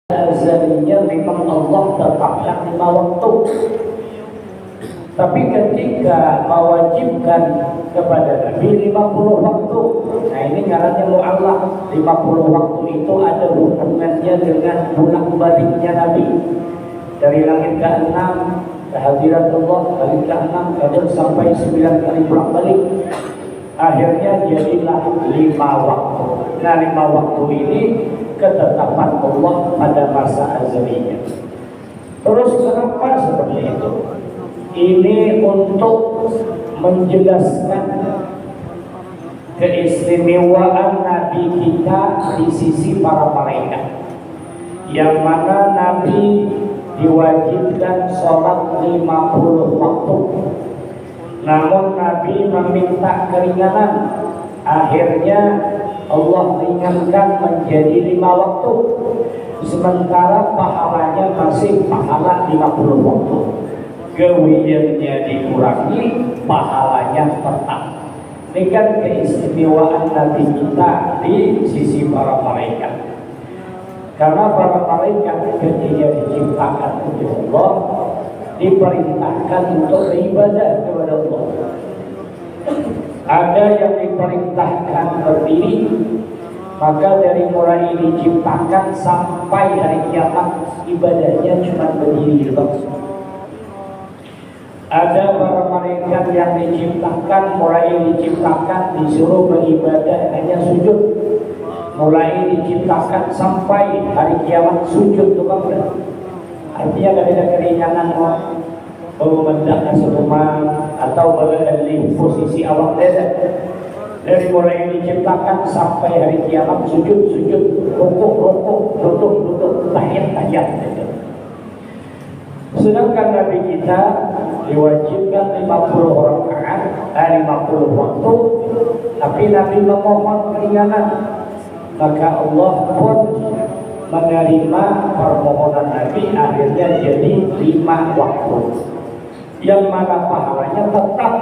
azalinya memang Allah tetapkan 5 waktu. Tapi ketika mewajibkan kepada Nabi 50 waktu, nah ini ngarannya mu'allaq. 50 waktu itu ada hubungannya dengan bolak-baliknya Nabi dari langit ke-6 ke hadiratullah, balik ke-6 kadang sampai 9 kali bolak-balik. Akhirnya jadilah 5 waktu. Nah 5 waktu ini ketetapan Allah pada masa azalinya. Terus kenapa seperti itu? Ini untuk menjelaskan keistimewaan Nabi kita di sisi para malaikat, yang mana Nabi diwajibkan sholat 50 waktu. Namun Nabi meminta keringanan. Akhirnya Allah ringankan menjadi 5 waktu. Sementara pahalanya masih pahala 50 waktu. Kewiyannya dikurangi, pahalanya tetap. Ini kan keistimewaan Nabi kita di sisi para malaikat. Karena para malaikat ketika diciptakan oleh Allah diperintahkan untuk beribadah kepada Allah. Ada yang diperintahkan berdiri, maka dari mulai diciptakan sampai hari kiamat ibadahnya cuma berdiri doang. Ada para malaikat yang diciptakan, mulai diciptakan disuruh beribadah hanya sujud. Mulai diciptakan sampai hari kiamat sujud doang. Artinya tidak ada keringanan memendang rumah atau berada di posisi awak dada. Dari mulai diciptakan sampai hari kiamat sujud, rukuk, duduk, tahiyat. Sedangkan Nabi kita diwajibkan 50 rakaat, 50 waktu, tapi Nabi memohon keringanan. Maka Allah pun menerima permohonan Nabi, akhirnya jadi 5 waktu. Yang mana pahalanya tetap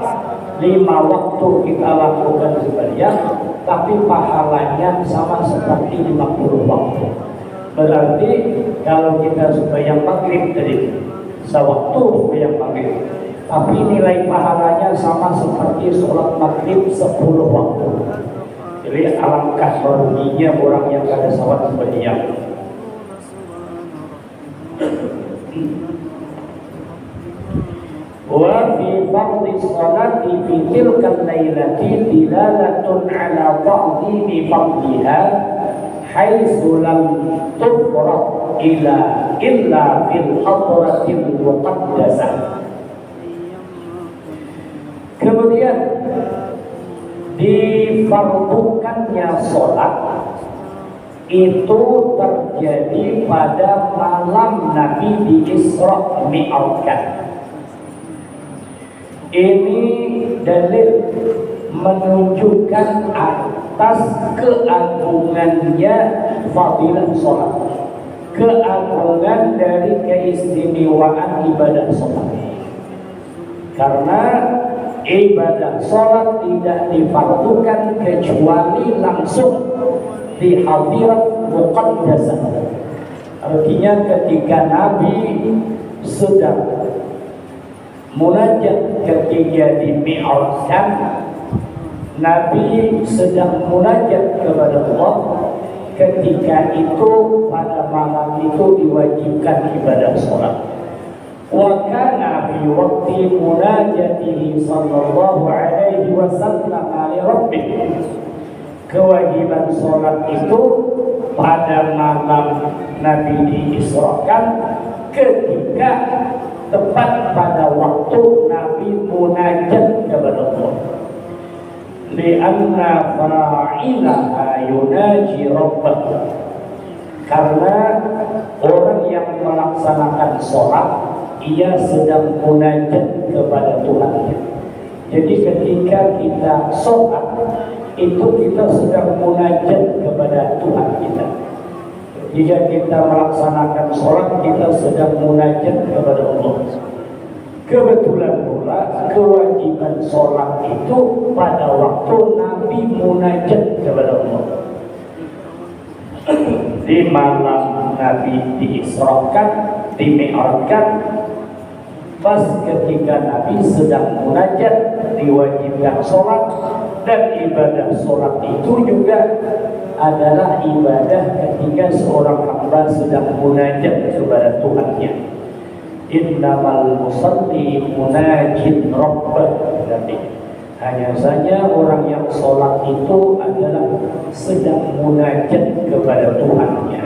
5 waktu kita lakukan sebanyak, tapi pahalanya sama seperti 50 waktu. Berarti kalau kita sembahyang maghrib tadi, sewaktu sembahyang maghrib, tapi nilai pahalanya sama seperti sholat maghrib 10 waktu. Jadi alangkah meruginya orang yang kada sholat sembahyang. Wa fi fardhi sholati fi tilkal lailati dilalatun ala ta'dhimi fadliha haitsu lam tufrad illa fil hadratil muqaddasah. Kemudian difardukannya sholat itu terjadi pada malam Nabi di Isra Mi'raj. Ini dalil menunjukkan atas keagungannya fadilah sholat, keagungan dari keistimewaan ibadah sholat. Karena ibadah sholat tidak difardukan kecuali langsung di hadirat muqaddasah. Artinya ketika Nabi sudah munajat ketika di Mi'raj, Nabi sedang munajat kepada Allah. Ketika itu pada malam itu diwajibkan ibadah sholat. Wa kana fi waqti munajatihi sallallahu alaihi wasallam li rabbih. Kewajiban sholat itu pada malam Nabi diisrakan ketika tepat pada waktu Nabi munajat kepada Allah. Lianna fa'ilaha yunaji rabbah. Karena orang yang melaksanakan sholat, ia sedang munajat kepada Tuhan. Jadi ketika kita sholat, itu kita sedang munajat kepada Tuhan kita. Jika kita melaksanakan sholat, kita sedang munajat kepada Allah. Kebetulan pula kewajiban sholat itu pada waktu Nabi munajat kepada Allah. Di malam Nabi diisrakan, dimi'rajkan, pas ketika Nabi sedang munajat diwajibkan sholat, dan ibadah sholat itu juga adalah ibadah ketika seorang hamba sedang munajat kepada Tuhannya. Innamal musalli munajin rabbah. Hanya saja orang yang sholat itu adalah sedang munajat kepada Tuhannya.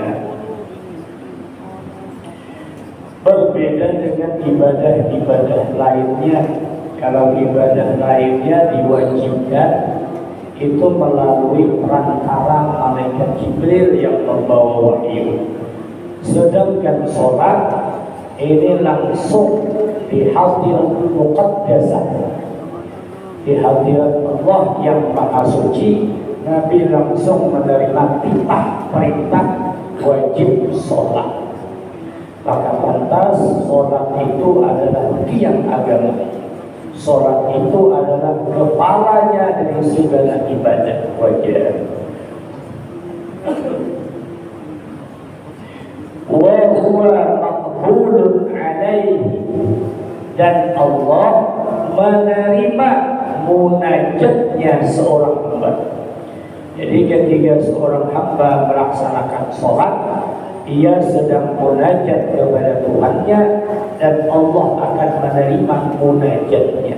Berbeda dengan ibadah-ibadah lainnya. Kalau ibadah lainnya diwajibkan itu melalui perantara malaikat Jibril yang membawa wahyu. Sedangkan sholat ini langsung di hadirat muqaddasah, di hadirat Allah yang maha suci. Nabi langsung menerima titah perintah wajib sholat. Maka pantas sholat itu adalah tiang agama. Sholat itu adalah kepalanya dari segala ibadah wajib. Wa huwa maqbulun alaihi, dan Allah menerima munajatnya seorang hamba. Jadi ketika seorang hamba melaksanakan sholat, ia sedang munajat kepada Tuhannya, dan Allah akan menerima munajatnya.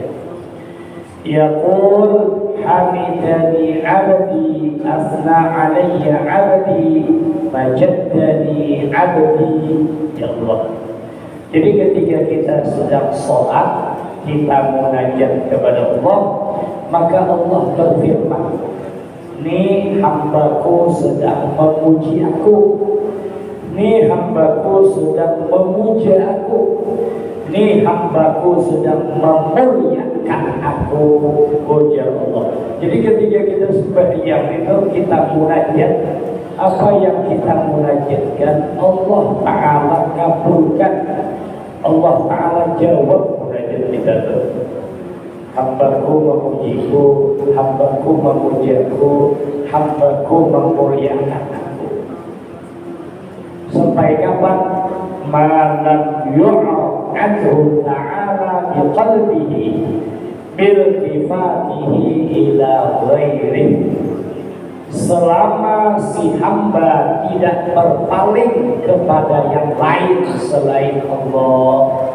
Yaqul hamidani abdi, asna alayya abdi, majaddani abdi. Ya Allah. Jadi ketika kita sedang sholat, kita munajat kepada Allah, maka Allah berfirman, "Nih hambaku sedang memuji aku, nih hambaku sedang memuja aku, nih hambaku sedang memuliakan aku." Ujar Allah. Jadi ketika kita sembahyang itu kita munajat, apa yang kita munajatkan Allah Ta'ala kabulkan, Allah Ta'ala jawab munajat kita itu. Hambaku memujiku, hambaku memujaku, hambaku memuliakan aku. Sampai kapan? Malam yu'raf anhu ta'ala biqalbihi biltifatihi ila ghairihi. Selama si hamba tidak berpaling kepada yang lain selain Allah.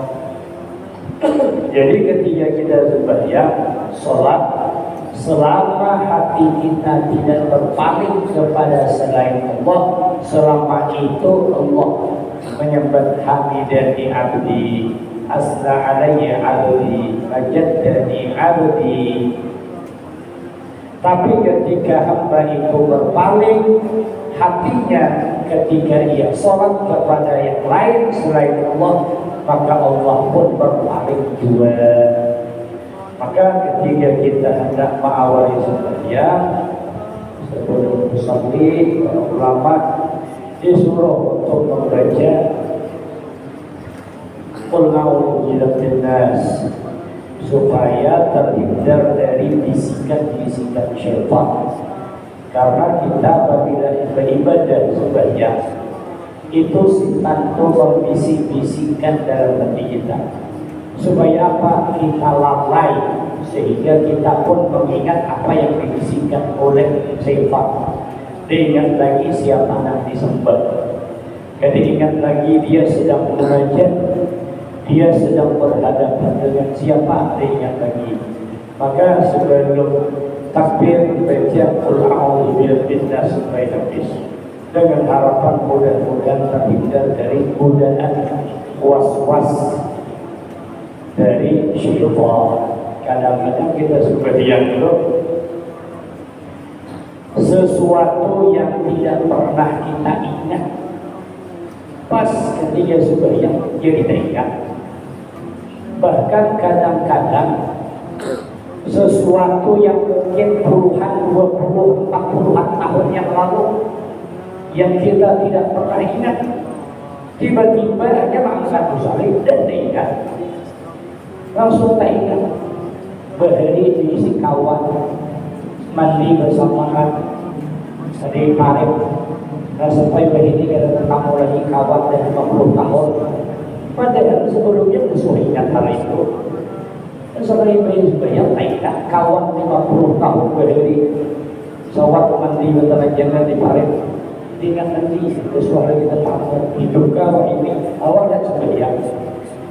Jadi ketika kita sembahyang, sholat, selama hati kita tidak berpaling kepada selain Allah, selama itu Allah menyebut hamidani abdi, asna alayya abdi, majaddani abdi. Tapi ketika hamba itu berpaling hatinya ketika ia sholat kepada yang lain selain Allah, maka Allah pun berpaling juga. Maka ketika kita hendak mengawali sembahyang, sebelum musalli, para ulama disuruh untuk membaca Qul a'udzu birabbin nas, supaya terhindar dari bisikan-bisikan syaitan. Karena kita apabila beribadah sembahyang, itu setan itu membisik-bisikkan dalam hati kita. Supaya apa? Kita lalai, sehingga kita pun mengingat apa yang dibisikkan oleh syaitan. Diingat lagi siapa yang disembah. Diingat lagi dia sedang munajat, dia sedang berhadapan dengan siapa, diingat lagi. Maka sebelum takbir baca Qul a'udzu birabbin nas sampai habis, dengan harapan mudah-mudahan terhindar dari godaan was-was dari syaitan. Kadang-kadang kita sembahyang itu sesuatu yang tidak pernah kita ingat, pas ketika sembahyang jadi kita ingat. Bahkan kadang-kadang sesuatu yang mungkin puluhan, 20, 40 tahun yang lalu yang kita tidak pernah ingat, tiba-tiba aja angkat musalli dan ingat, langsung tak ingat. Berhari diisi kawan, mandi bersamaan di parit, Nah sampai begini kada kamu lagi kawan dan 50 tahun. Padahal sebelumnya musuh ingat hal itu. Sampai bayang tidak kawan 50 tahun berdiri. Sawat mandi antara jangan diparit. Ingat nanti suara kita tamu hidup kau ini awal dan sebagainya.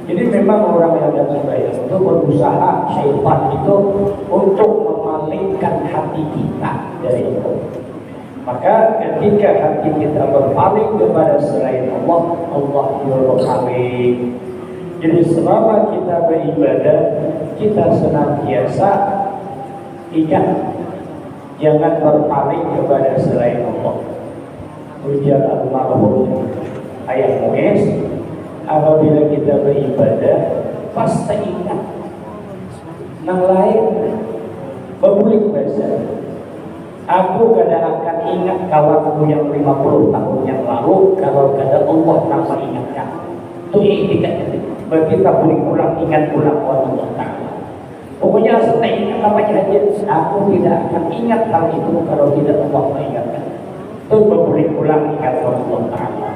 Jadi memang orang yang ada sebagainya itu berusaha syaitan itu untuk memalingkan hati kita dari itu. Maka ketika hati kita berpaling kepada selain Allah, Allah berpaling. Jadi selama kita beribadah, kita senantiasa ingat jangan berpaling kepada selain Allah. Ujar almarhum Ayah Muiz, apabila kita beribadah pasti ingat nang lain berbulik bahasa. Aku kadang akan ingat kawanku yang 50 tahun yang lalu kalau kada Allah nama ingatkan. Itu itikadnya. Berarti kita boleh ulang ingat ulang Allah Ta'ala. Pokoknya setelah ingat apa saja, aku tidak akan ingat hal itu kalau tidak Allah mengingatkan. Itu boleh ulang ingat Allah Ta'ala.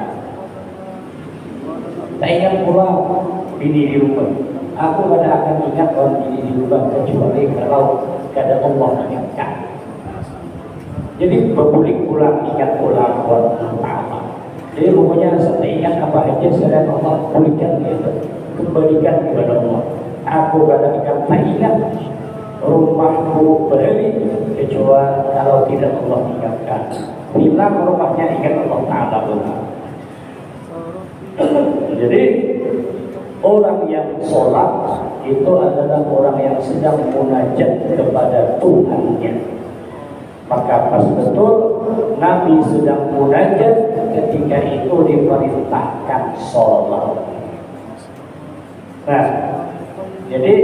Tak ingat pula bini di rumah. Aku kada akan ingat orang bini di rumah kecuali kalau kada Allah mengingatkan. Jadi berbulik ulang ingat ulang Allah Ta'ala. Jadi pokoknya saya ingat apa aja saya Allah pulihkan itu, kembalikan kepada Allah. Aku kadang-kadang tak ingat rumahku berdiri kecuali kalau tidak Allah ingatkan. Hilang rumahnya ingat Allah Ta'ala benar. Jadi orang yang sholat itu adalah orang yang sedang munajat kepada Tuhannya. Maka pas betul Nabi sedang munajat ketika itu diperintahkan sholat. Nah, jadi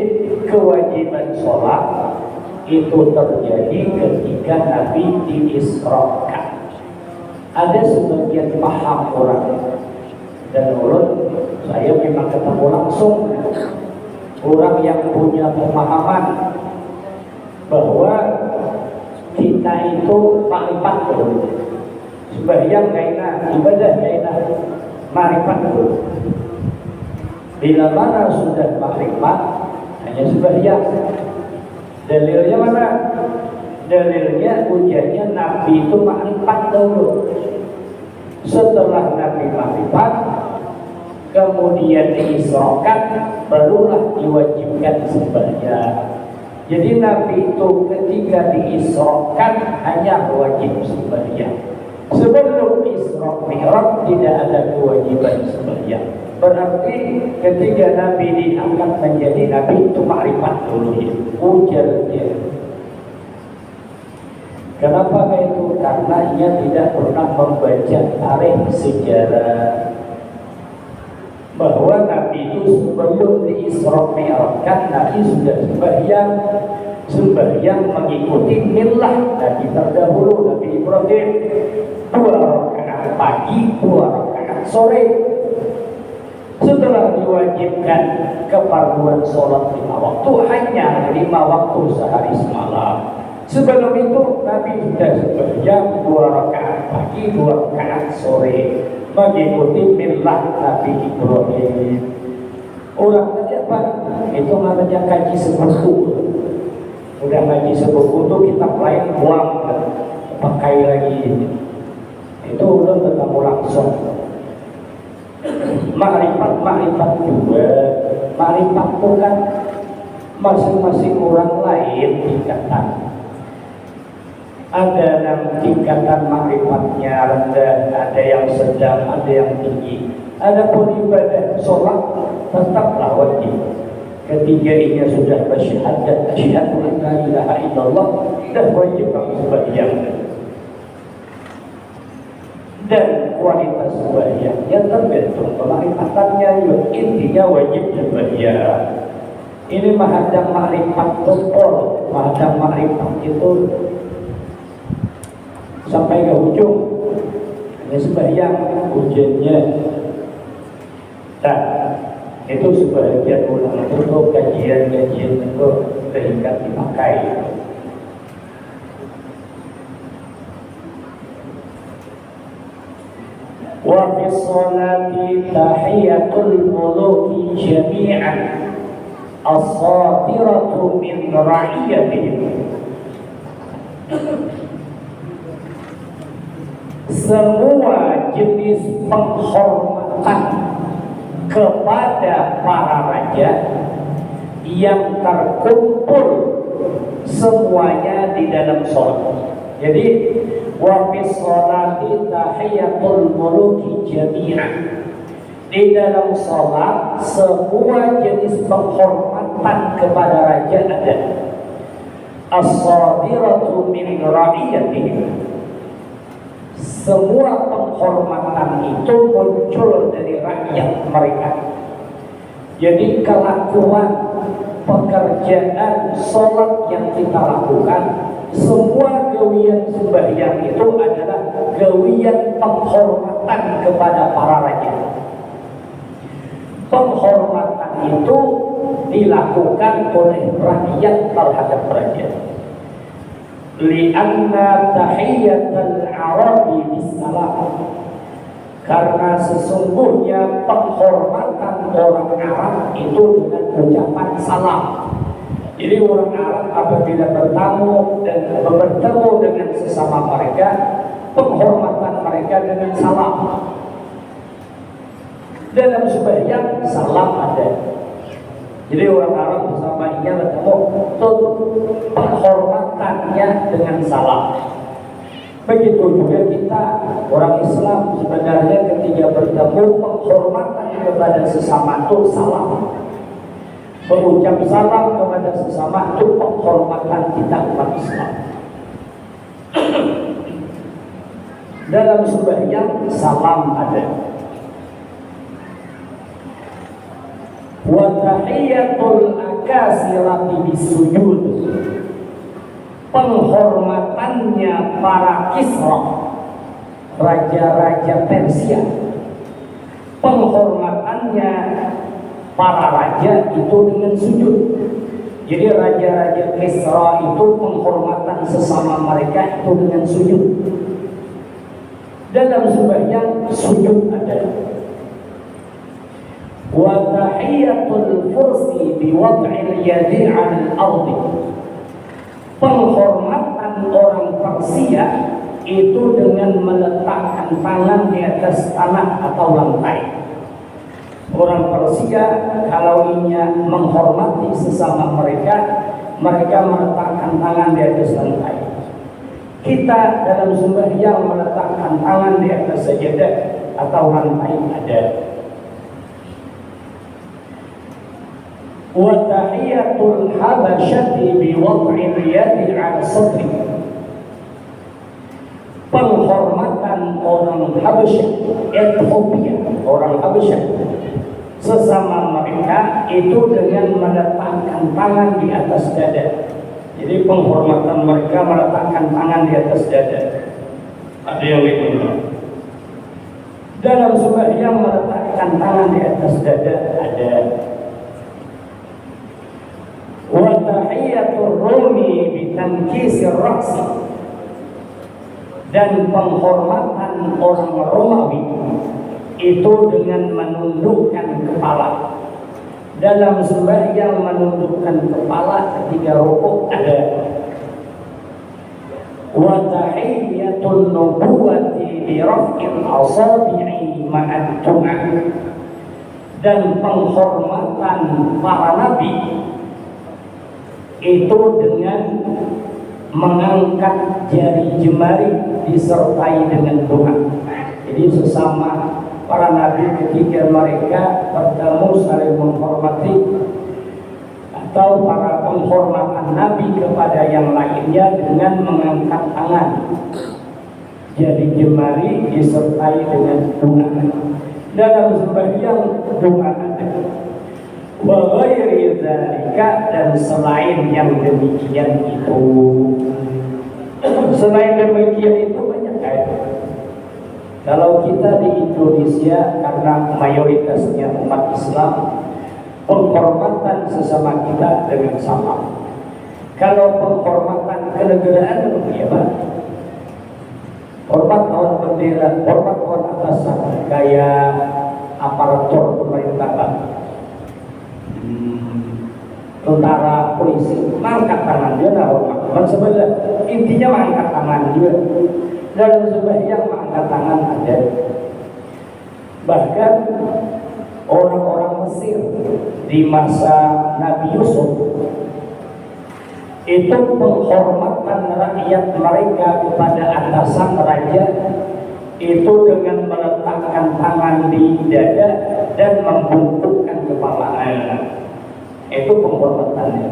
kewajiban sholat itu terjadi ketika Nabi diisrakan. Ada sebagian paham orang dan urut saya memang ketemu langsung orang yang punya pemahaman bahwa kita itu makrifat dulu, sembahyang kaina, ibadah kaina, makrifat dulu. Bila mana sudah makrifat, hanya sembahyang. Dalilnya mana? Dalilnya ujiannya Nabi itu makrifat dulu. Setelah Nabi makrifat, kemudian diisrakan, barulah diwajibkan sembahyang. Jadi Nabi itu ketika diisrakan hanya wajib sembahyang. Sebelum Isra Mi'raj tidak ada kewajiban sembahyang. Berarti ketika Nabi diangkat menjadi Nabi itu makrifat dulu ya, ujarnya. Kenapa itu? Karena ia tidak pernah membaca tarikh sejarah bahwa Nabi itu sebelum diisra mi'rajkan Nabi sudah sembahyang mengikuti millah Nabi terdahulu, Nabi Ibrahim, 2 rakaat pagi, 2 rakaat sore. Setelah diwajibkan kefarduan sholat 5 waktu, hanya 5 waktu sehari semalam. Sebelum itu Nabi sudah sembahyang 2 rakaat pagi, 2 rakaat sore, mengikuti millah Nabi Ibrahim. Orang tadi apa? Itu namanya kaji sebuku. Udah ngaji sebuku itu kitab lain buang, pakai lagi. Itu udah ketemu langsung. Makrifat juga. Makrifat itu kan masing-masing orang lain tingkatan. Ada yang tingkatan makrifatnya rendah, ada yang sedang, ada yang tinggi. Adapun ibadah sholat tetaplah wajib. Ketiganya sudah bersyahadat, asyhadu an la ilaha illallah, dan wajib sembahyang. Dan kualitas sembahyangnya tergantung makrifatannya, intinya wajib sembahyang. Ini mahadam makrifat topol, mahadam makrifat itu sampai ke ujung hanya sembahyang ujiannya. Nah, itu sebagian ulama itu kajian-kajian itu terikat dipakai. Wa fi sholati tahiyatul muluki jami'an as-sadiratu min ra'iyatihim. Semua jenis penghormatan kepada para raja yang terkumpul semuanya di dalam sholat. Jadi wa fi sholati tahiyatul muluki jami'an, di dalam sholat semua jenis penghormatan kepada raja ada. As-sadiratu min ra'iyatihim, semua penghormatan itu muncul dari rakyat mereka. Jadi kelakuan pekerjaan sholat yang kita lakukan, semua gawian sembahyang itu adalah gawian penghormatan kepada para raja. Penghormatan itu dilakukan oleh rakyat terhadap raja. Lianna tahiyatul arabi bisalam, karena sesungguhnya penghormatan orang Arab itu dengan ucapan salam. Jadi orang Arab apabila bertemu dengan sesama mereka, penghormatan mereka dengan salam. Dalam sembahyang salam ada. Jadi orang Arab bersamanya bertemu, penghormatannya dengan salam. Begitu juga kita orang Islam sebenarnya ketika bertemu, penghormatan kepada sesama itu salam. Mengucap salam kepada sesama itu penghormatan kita umat Islam. Dalam sembahyang salam ada. Wa tahiyatul akasirati bisujud, penghormatannya para Kisra, raja-raja Persia, penghormatannya para raja itu dengan sujud. Jadi raja-raja Kisra itu penghormatan sesama mereka itu dengan sujud. Dalam sembahyang sujud ada. Wa tahiyatul fursi biwad'il yadi 'alal ardi, penghormatan orang Persia itu dengan meletakkan tangan di atas tanah atau lantai. Orang Persia kalau ingin menghormati sesama mereka, mereka meletakkan tangan di atas lantai. Kita dalam sembahyang meletakkan tangan di atas sajadah atau lantai ada. Wa tahiyatul habasyati biwad'il yadi 'ala sadri, penghormatan orang Habasyah, Ethiopia, orang Habasyah sesama mereka itu dengan meletakkan tangan di atas dada. Jadi penghormatan mereka meletakkan tangan di atas dada. Ada yang itu. Dalam sembahyang meletakkan tangan di atas dada ada. Wa tahiyatur rumi bitankisir ra'si, dan penghormatan orang Romawi itu dengan menundukkan kepala. Dalam sembahyang menundukkan kepala ketika rukuk ada. Wa tahiyatul nubuwati bi raf'il asabi'i ma'ad du'a, dan penghormatan para nabi itu dengan mengangkat jari jemari disertai dengan doa. Jadi sesama para nabi ketika mereka bertemu saling menghormati, atau para penghormatan nabi kepada yang lainnya dengan mengangkat tangan jari jemari disertai dengan doa. Dalam sembahyang doa ada. Wa ghairi dzalika, dan selain yang demikian itu. Selain demikian itu banyak ayat. Kalau kita di Indonesia karena mayoritasnya umat Islam, penghormatan sesama kita dengan salam. Kalau penghormatan kenegaraan bagaimana? hormat lawan bendera, hormat lawan atasan, kayak aparatur pemerintahan, tentara, polisi, mangkat tangan dia lah hormat. Sebenarnya intinya mangkat tangan juga. Dalam sembahyang mangkat tangan ada. Bahkan orang-orang Mesir di masa Nabi Yusuf itu penghormatan rakyat mereka kepada atasan raja itu dengan meletakkan tangan di dada dan membungkukkan kepalanya. Itu penghormatannya.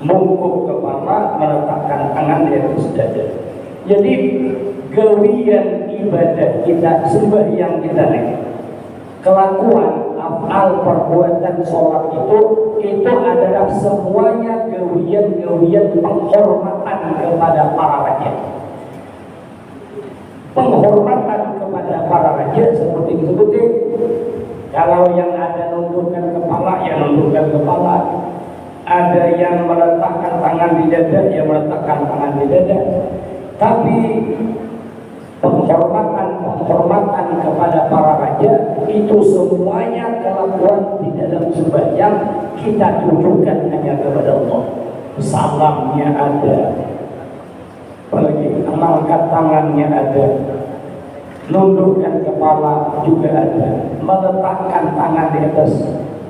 Bungkuk kepala, meletakkan tangan di atas dada. Jadi gawian ibadah kita, sembahyang kita nih, kelakuan, afal, perbuatan sholat itu adalah semuanya gawian-gawian penghormatan kepada para raja. Penghormatan kepada para raja seperti disebutkan. Kalau yang ada nundukkan kepala, ya nundukkan kepala. Ada yang meletakkan tangan di dada, ya meletakkan tangan di dada. Tapi penghormatan kepada para raja itu semuanya kelakuan di dalam sembahyang kita tunjukkan hanya kepada Allah. Salamnya ada, apalagi mengangkat tangannya ada, nundukkan kepala juga ada, meletakkan tangan di atas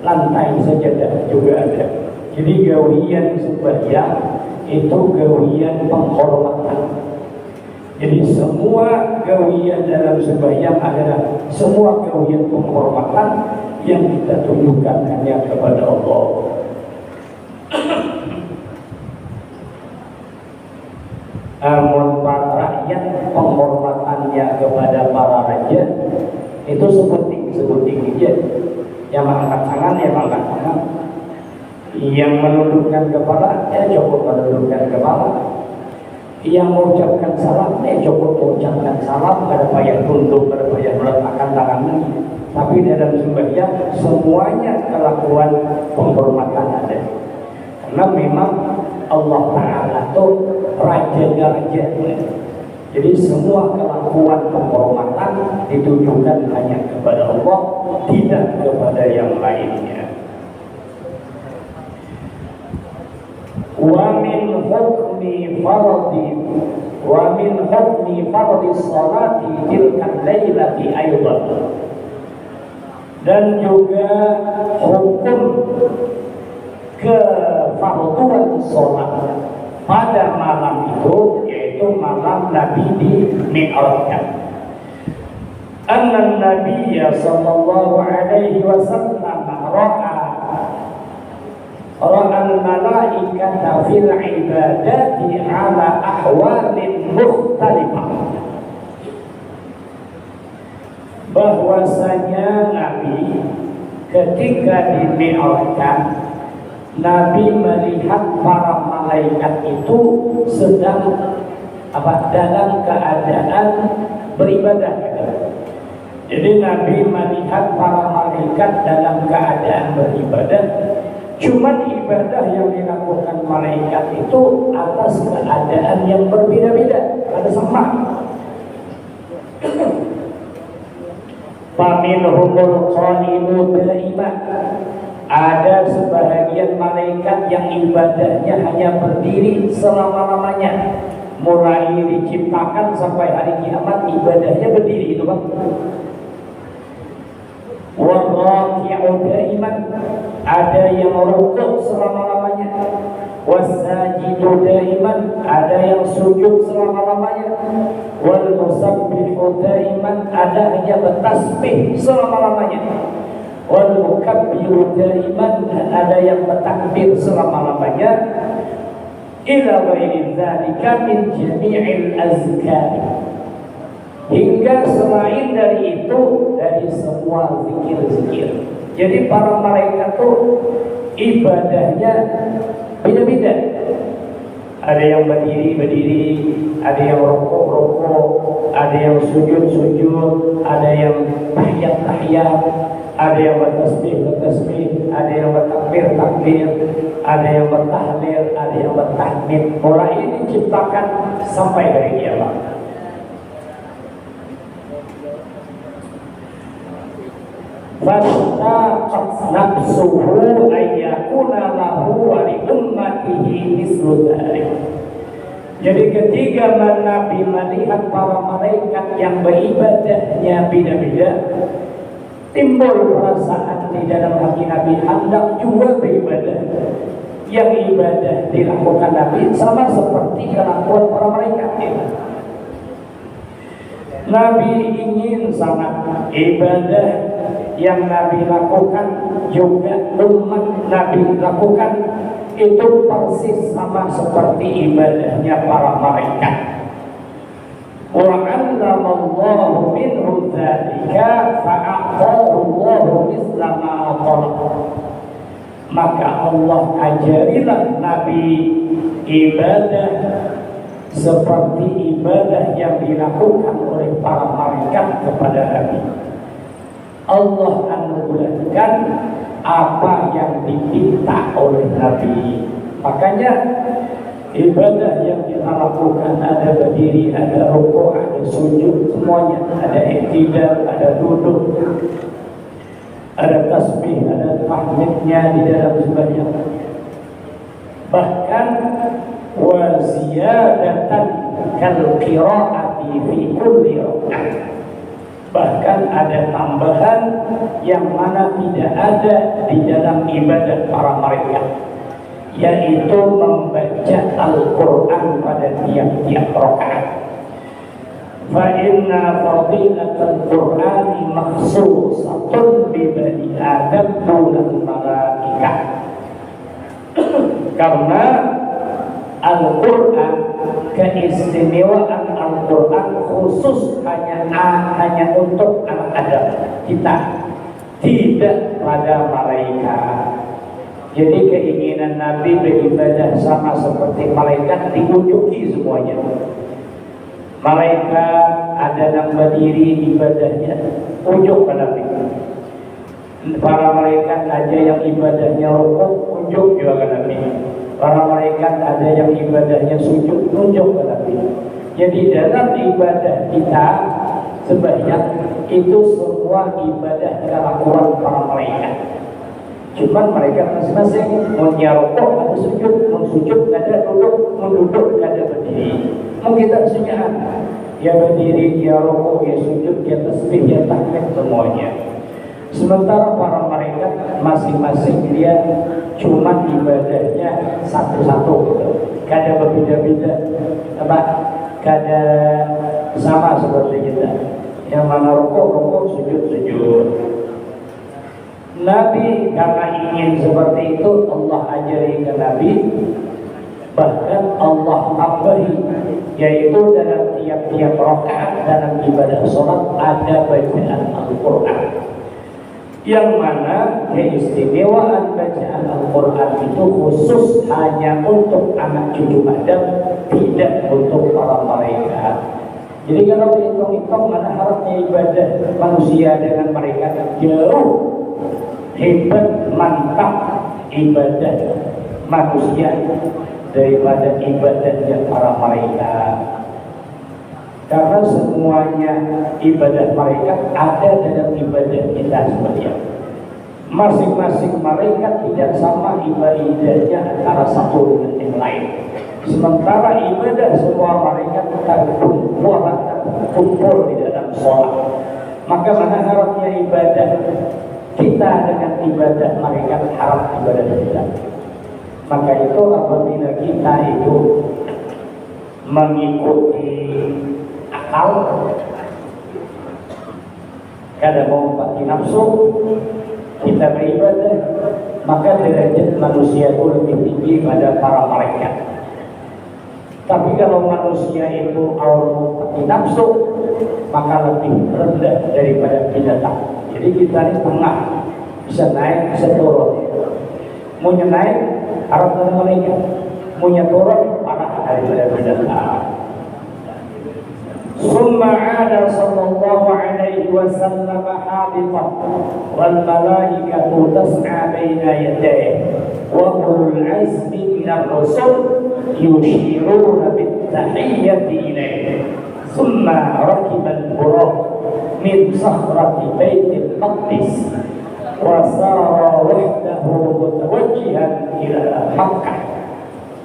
lantai sajadah juga ada. Jadi gawian sembahyang itu gawian penghormatan. Jadi semua gawian dalam sembahyang adalah semua gawian penghormatan yang kita tunjukkan hanya kepada Allah. Amun para rakyat penghormatannya kepada para raja itu seperti aja. Yang mengangkat tangan ya mengangkat tangan. Yang menundukkan kepala ya cukup menundukkan kepala. Yang mengucapkan salam cukup mengucapkan salam, tidak payah tunduk, tidak payah meletakkan tangan. Tapi dalam sembahyang semuanya kelakuan penghormatan ada. Karena memang Allah Ta'ala itu raja-raja. Jadi semua kelakuan penghormatan ditujukan hanya kepada Allah, tidak kepada yang lainnya. Wa min hukmi fardhi salati tilka lailati aydan. Dan juga hukum kefarduan salat pada malam itu, yaitu malam Nabi di Mi'rajkan. Anna Nabiyya sallallahu alaihi wasallam ra'al malaikata fil ibadati ala ahwalin mukhtalifah. Bahwasanya Nabi ketika di Mi'rajkan, Nabi melihat para malaikat itu sedang dalam keadaan beribadah. Jadi Nabi melihat para malaikat dalam keadaan beribadah. Cuman ibadah yang dilakukan malaikat itu atas keadaan yang berbeda-beda, ada sama. Faminhumul qanimu daiman. Ada sebahagian malaikat yang ibadahnya hanya berdiri selama-lamanya. Mulai diciptakan sampai hari kiamat ibadahnya berdiri, itu Bang. Warraki'u daiman. Ada yang rukuk selama-lamanya. Wasajidu daiman. Ada yang sujud selama-lamanya. Wal musabbihu daiman. Ada yang bertasbih selama-lamanya. Wal mukabbiru daiman. Dan ada yang bertakbir selama-lamanya. Ila ghairi dzalika min jami'il azkar. Hingga selain dari itu, dari semua zikir-zikir. Jadi para malaikat itu ibadahnya beda-beda. Ada yang berdiri, ada yang rukuk, ada yang sujud, ada yang tahiyat, ada yang bertasbih, ada yang bertakbir, ada yang bertahlil, ada yang bertahmid. Mulai ini diciptakan sampai hari kiamat. Fastaqat nafsuhu ayyakuna lahu wa li ummatihi mislu dzalik. Jadi ketika Nabi melihat para malaikat yang beribadahnya beda-beda, timbul perasaan di dalam hati Nabi hendak juga beribadah. Yang ibadah dilakukan Nabi sama seperti kelakuan para malaikat. Nabi ingin sangat ibadah yang Nabi lakukan juga umat Nabi lakukan itu persis sama seperti ibadahnya para malaikat. Wa 'allamallahu minhu dzalika fa'aqahu Allahu misla ma aqala. Maka Allah ajarilah Nabi ibadah seperti ibadah yang dilakukan oleh para malaikat kepada Nabi. Allah anugerahkan apa yang diminta oleh Nabi. Makanya ibadah yang kita lakukan ada berdiri, ada rukuk, ada sujud, semuanya ada i'tidal, ada duduk, ada tasbih, ada tahmidnya di dalam sebanyak. Bahkan wa ziyadatan kal qiraati fi kulli rak'ah. Bahkan ada tambahan yang mana tidak ada di dalam ibadah para malaikat, yaitu membaca Al-Quran pada tiap-tiap rakaat. Fa inna fadilatal Qur'ani makhsusatun bi bani Adam dunal malaikah. Karena Al-Quran, keistimewaan Al-Quran khusus hanya untuk anak Adam, kita, tidak pada malaikat. Jadi keinginan Nabi beribadah sama seperti malaikat diwujudi semuanya. Malaikat ada yang berdiri ibadahnya ujuk pada Nabi. Para malaikat ada yang ibadahnya rukuk ujuk juga ke Nabi. Para malaikat ada yang ibadahnya sujud ujuk ke Nabi. Jadi dalam ibadah kita sebanyak itu semua ibadah kelakuan para malaikat. Cuman mereka masing-masing mau nyarokok ada sujud, mau sujud ada duduk, mau duduk ada berdiri. Mau kita senyaan, dia berdiri, dia rokok, dia sujud, dia tasbih, dia tahmid semuanya. Sementara para malaikat masing-masing dia cuma ibadahnya satu-satu, kada berbeda-beda, apa? Kada sama seperti kita. Yang mana rokok, sujud. Nabi karena ingin seperti itu Allah ajari ke Nabi, bahkan Allah tambahi, yaitu dalam tiap-tiap rakaat dalam ibadah sholat ada bacaan Al-Quran, yang mana keistimewaan bacaan Al-Quran itu khusus hanya untuk anak cucu Adam, tidak untuk para malaikat. Jadi kalau dihitung-hitung mana harapnya ibadah manusia dengan malaikat jauh hebat, mantap ibadah manusia daripada ibadahnya para malaikat. Karena semuanya ibadah malaikat ada dalam ibadah kita sebenarnya. Masing-masing malaikat tidak sama ibadahnya antara satu dengan yang lain. Sementara ibadah semua malaikat terkumpul di dalam sholat. Maka mana harapnya ibadah kita dengan ibadah malaikat, harap ibadah kita. Maka itu apabila kita itu mengikuti akal, kada mau pakai nafsu, kita beribadah, maka derajat manusia itu lebih tinggi pada para malaikat. Tapi kalau manusia itu mau pakai nafsu, maka lebih rendah daripada binatang. Jadi kita ini tengah, bisa naik, bisa turun. Mau naik, harap dari malaikat. Mau turun, parah daripada binatang. Summa ada sallallahu alaihi wasallam habitah wal malaikatu tas'a baina yadayhi wa ulul azmi minar rusul yushiruna bit tahiyyati ilayhi. Summa rakiba al-buraq min sakhrati Baitul Maqdis wa sara wahdahu mutawajjihan ila Makkah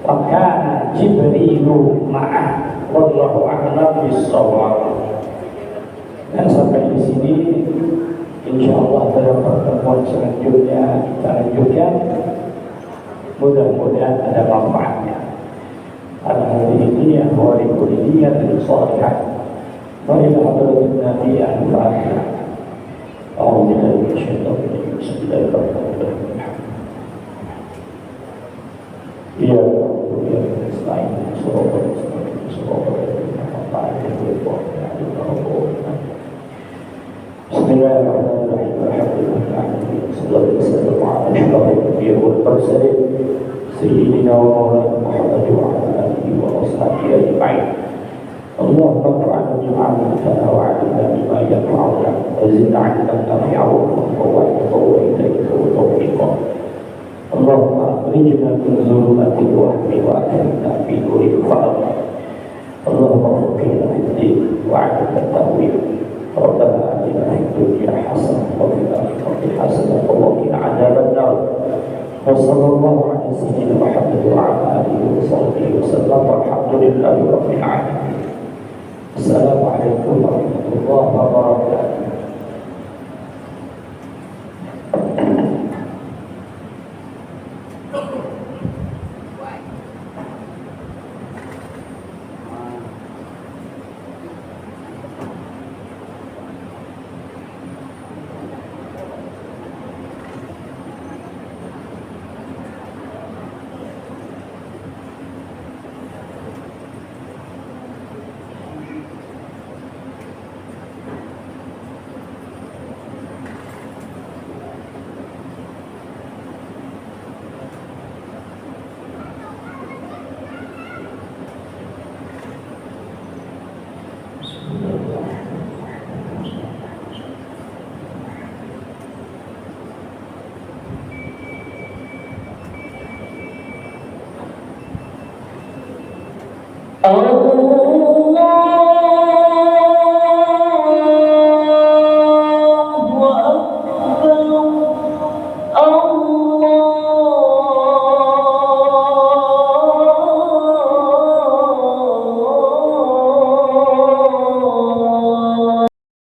wa kana Jibrilu ma'ah wallahu a'lam bis-shawab. Dan sampai di sini insyaallah pada pertemuan selanjutnya kita lanjutkan, mudah-mudahan ada manfaatnya. Alhamdulillah wa likulliyan salihah. وإلى حضرة النبي الفاتحة. أعوذ بالله من الشيطان الرجيم. بسم الله الرحمن الرحيم. إياك نعبد وإياك نستعين. صراط المستقيم صراط الذين أنعمت عليهم غير المغضوب عليهم ولا الضالين. بسم الله الرحمن الرحيم. الحمد لله رب العالمين. صلى الله وسلم على أشرف الأنبياء والمرسلين سيدنا ومولانا محمد وعلى آله وأصحابه أجمعين. اللهم انفعنا بما علمتنا وعلمنا بما ينفعنا وزدنا علما نافعا وفقا وإليك وتوفيقا. اللهم أخرجنا من ظلمات الوهم وأكرمنا في نور الفهم. اللهم فقهنا في الدين وعلمنا التأويل. ربنا آتنا في الدنيا حسنة وفي الآخرة حسنة وقنا عذاب النار. وصلى الله على سيدنا محمد وعلى آله وصحبه وسلم والحمد لله رب العالمين. Assalamualaikum warahmatullahi wabarakatuh.